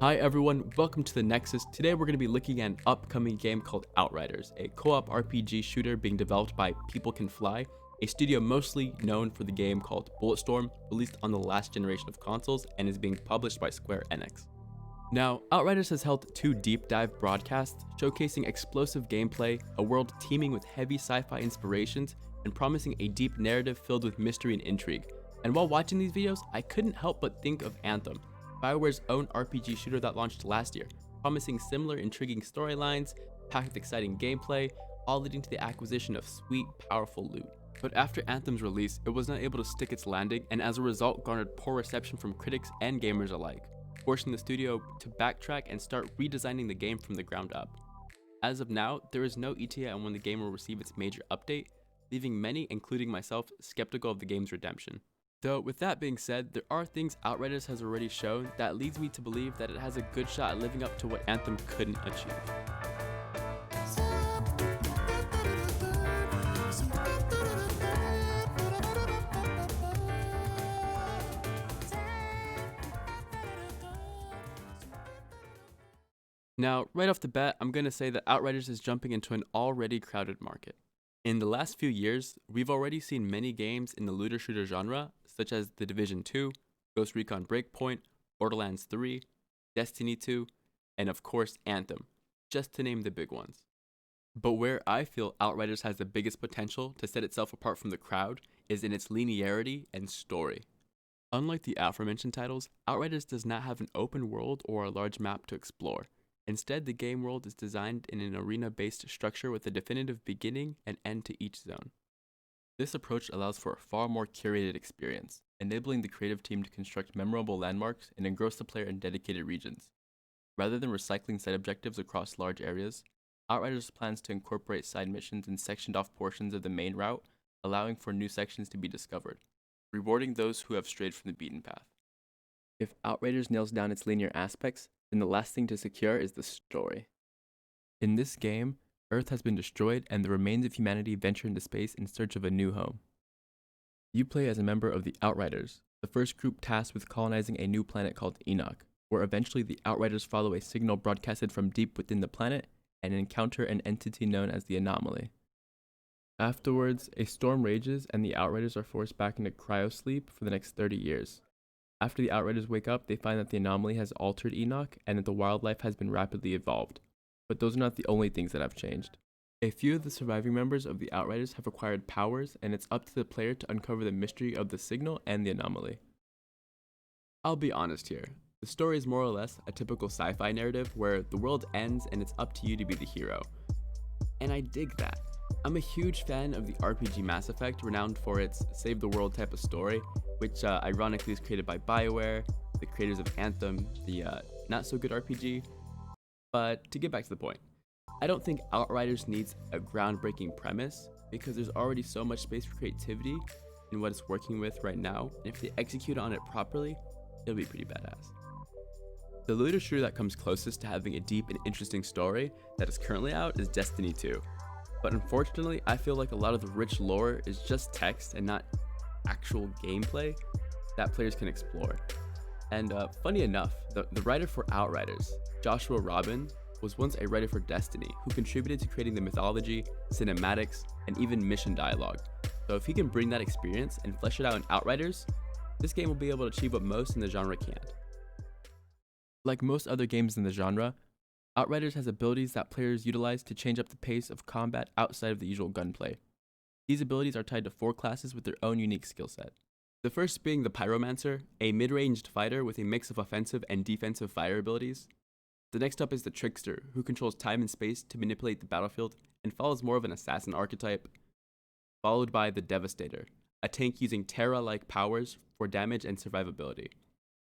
Hi everyone, welcome to the Nexus. Today we're going to be looking at an upcoming game called Outriders, a co-op RPG shooter being developed by People Can Fly, a studio mostly known for the game called Bulletstorm, released on the last generation of consoles and is being published by Square Enix. Now, Outriders has held 2 deep dive broadcasts showcasing explosive gameplay, a world teeming with heavy sci-fi inspirations, and promising a deep narrative filled with mystery and intrigue. And while watching these videos, I couldn't help but think of Anthem, BioWare's own RPG shooter that launched last year, promising similar intriguing storylines, packed with exciting gameplay, all leading to the acquisition of sweet, powerful loot. But after Anthem's release, it was not able to stick its landing, and as a result garnered poor reception from critics and gamers alike, forcing the studio to backtrack and start redesigning the game from the ground up. As of now, there is no ETA on when the game will receive its major update, leaving many, including myself, skeptical of the game's redemption. Though, with that being said, there are things Outriders has already shown that leads me to believe that it has a good shot at living up to what Anthem couldn't achieve. Now, right off the bat, I'm going to say that Outriders is jumping into an already crowded market. In the last few years, we've already seen many games in the looter shooter genre, such as The Division 2, Ghost Recon Breakpoint, Borderlands 3, Destiny 2, and of course Anthem, just to name the big ones. But where I feel Outriders has the biggest potential to set itself apart from the crowd is in its linearity and story. Unlike the aforementioned titles, Outriders does not have an open world or a large map to explore. Instead, the game world is designed in an arena-based structure with a definitive beginning and end to each zone. This approach allows for a far more curated experience, enabling the creative team to construct memorable landmarks and engross the player in dedicated regions. Rather than recycling side objectives across large areas, Outriders plans to incorporate side missions in sectioned off portions of the main route, allowing for new sections to be discovered, rewarding those who have strayed from the beaten path. If Outriders nails down its linear aspects, then the last thing to secure is the story. In this game, Earth has been destroyed and the remains of humanity venture into space in search of a new home. You play as a member of the Outriders, the first group tasked with colonizing a new planet called Enoch, where eventually the Outriders follow a signal broadcasted from deep within the planet and encounter an entity known as the Anomaly. Afterwards, a storm rages and the Outriders are forced back into cryosleep for the next 30 years. After the Outriders wake up, they find that the Anomaly has altered Enoch and that the wildlife has been rapidly evolved. But those are not the only things that have changed. A few of the surviving members of the Outriders have acquired powers, and it's up to the player to uncover the mystery of the signal and the Anomaly. I'll be honest here. The story is more or less a typical sci-fi narrative where the world ends and it's up to you to be the hero. And I dig that. I'm a huge fan of the RPG Mass Effect, renowned for its save the world type of story, which ironically is created by BioWare, the creators of Anthem, the not so good RPG. But to get back to the point, I don't think Outriders needs a groundbreaking premise because there's already so much space for creativity in what it's working with right now, and if they execute on it properly, it'll be pretty badass. The looter shooter that comes closest to having a deep and interesting story that is currently out is Destiny 2. But unfortunately, I feel like a lot of the rich lore is just text and not actual gameplay that players can explore. And funny enough, the writer for Outriders, Joshua Robin, was once a writer for Destiny who contributed to creating the mythology, cinematics, and even mission dialogue. So if he can bring that experience and flesh it out in Outriders, this game will be able to achieve what most in the genre can't. Like most other games in the genre, Outriders has abilities that players utilize to change up the pace of combat outside of the usual gunplay. These abilities are tied to 4 classes with their own unique skill set. The first being the Pyromancer, a mid-ranged fighter with a mix of offensive and defensive fire abilities. The next up is the Trickster, who controls time and space to manipulate the battlefield and follows more of an assassin archetype. Followed by the Devastator, a tank using Terra-like powers for damage and survivability.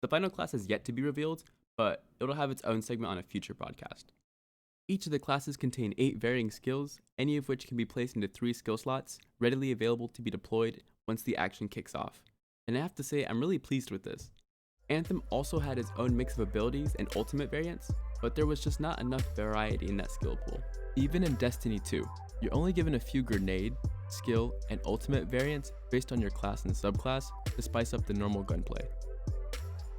The final class is yet to be revealed, but it'll have its own segment on a future podcast. Each of the classes contain 8 varying skills, any of which can be placed into 3 skill slots, readily available to be deployed once the action kicks off. And I have to say, I'm really pleased with this. Anthem also had its own mix of abilities and ultimate variants, but there was just not enough variety in that skill pool. Even in Destiny 2, you're only given a few grenade, skill, and ultimate variants based on your class and subclass to spice up the normal gunplay.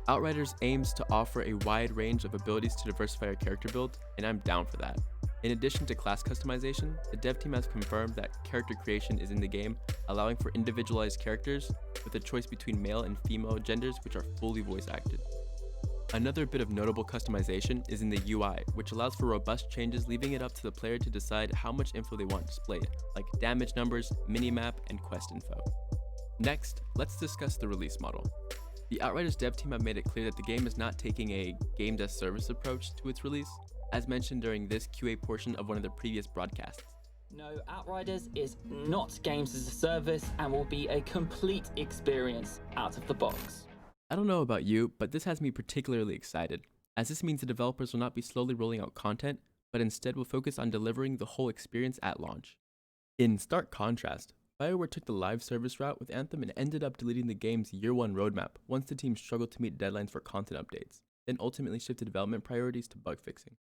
Outriders aims to offer a wide range of abilities to diversify your character build, and I'm down for that. In addition to class customization, the dev team has confirmed that character creation is in the game, allowing for individualized characters with a choice between male and female genders which are fully voice acted. Another bit of notable customization is in the UI, which allows for robust changes, leaving it up to the player to decide how much info they want displayed, like damage numbers, minimap, and quest info. Next, let's discuss the release model. The Outriders dev team have made it clear that the game is not taking a games as service approach to its release, as mentioned during this QA portion of one of the previous broadcasts. No, Outriders is not games as a service and will be a complete experience out of the box. I don't know about you, but this has me particularly excited, as this means the developers will not be slowly rolling out content, but instead will focus on delivering the whole experience at launch. In stark contrast, BioWare took the live service route with Anthem and ended up deleting the game's year one roadmap once the team struggled to meet deadlines for content updates, then ultimately shifted development priorities to bug fixing.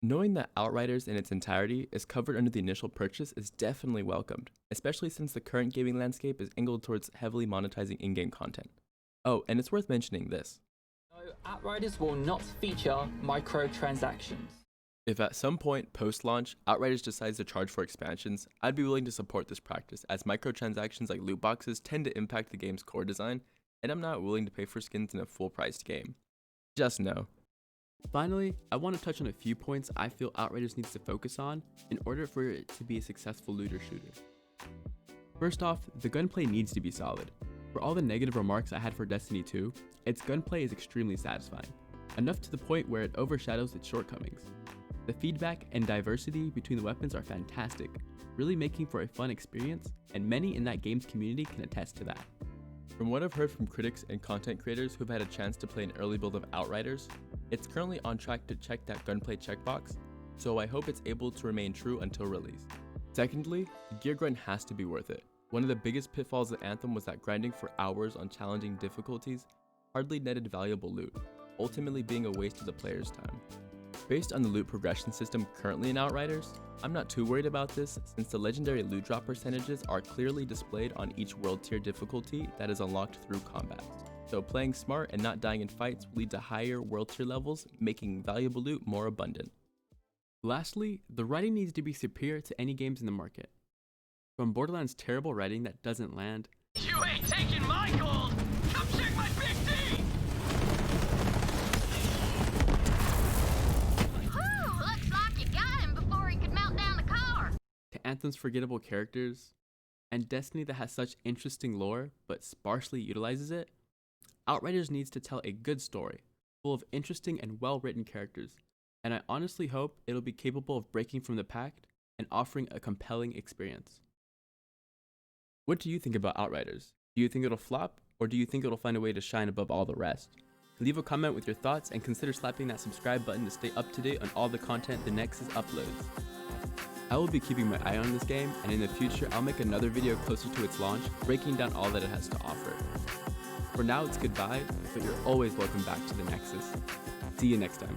Knowing that Outriders in its entirety is covered under the initial purchase is definitely welcomed, especially since the current gaming landscape is angled towards heavily monetizing in-game content. Oh, and it's worth mentioning this. No, Outriders will not feature microtransactions. If at some point post-launch, Outriders decides to charge for expansions, I'd be willing to support this practice, as microtransactions like loot boxes tend to impact the game's core design, and I'm not willing to pay for skins in a full-priced game. Just no. Finally, I want to touch on a few points I feel Outriders needs to focus on in order for it to be a successful looter shooter. First off, the gunplay needs to be solid. For all the negative remarks I had for Destiny 2, its gunplay is extremely satisfying, enough to the point where it overshadows its shortcomings. The feedback and diversity between the weapons are fantastic, really making for a fun experience, and many in that game's community can attest to that. From what I've heard from critics and content creators who've had a chance to play an early build of Outriders, it's currently on track to check that gunplay checkbox, so I hope it's able to remain true until release. Secondly, the gear grind has to be worth it. One of the biggest pitfalls of Anthem was that grinding for hours on challenging difficulties hardly netted valuable loot, ultimately being a waste of the player's time. Based on the loot progression system currently in Outriders, I'm not too worried about this since the legendary loot drop percentages are clearly displayed on each world tier difficulty that is unlocked through combat. So playing smart and not dying in fights will lead to higher world tier levels, making valuable loot more abundant. Lastly, the writing needs to be superior to any games in the market. From Borderlands' terrible writing that doesn't land, "You ain't taking my gold! Come check my big D!" Whew, looks like you got him before he could melt down the car. to Anthem's forgettable characters, and Destiny that has such interesting lore but sparsely utilizes it, Outriders needs to tell a good story, full of interesting and well-written characters, and I honestly hope it'll be capable of breaking from the pack and offering a compelling experience. What do you think about Outriders? Do you think it'll flop, or do you think it'll find a way to shine above all the rest? Leave a comment with your thoughts and consider slapping that subscribe button to stay up to date on all the content the Nexus uploads. I will be keeping my eye on this game, and in the future I'll make another video closer to its launch, breaking down all that it has to offer. For now it's goodbye, but you're always welcome back to the Nexus. See you next time.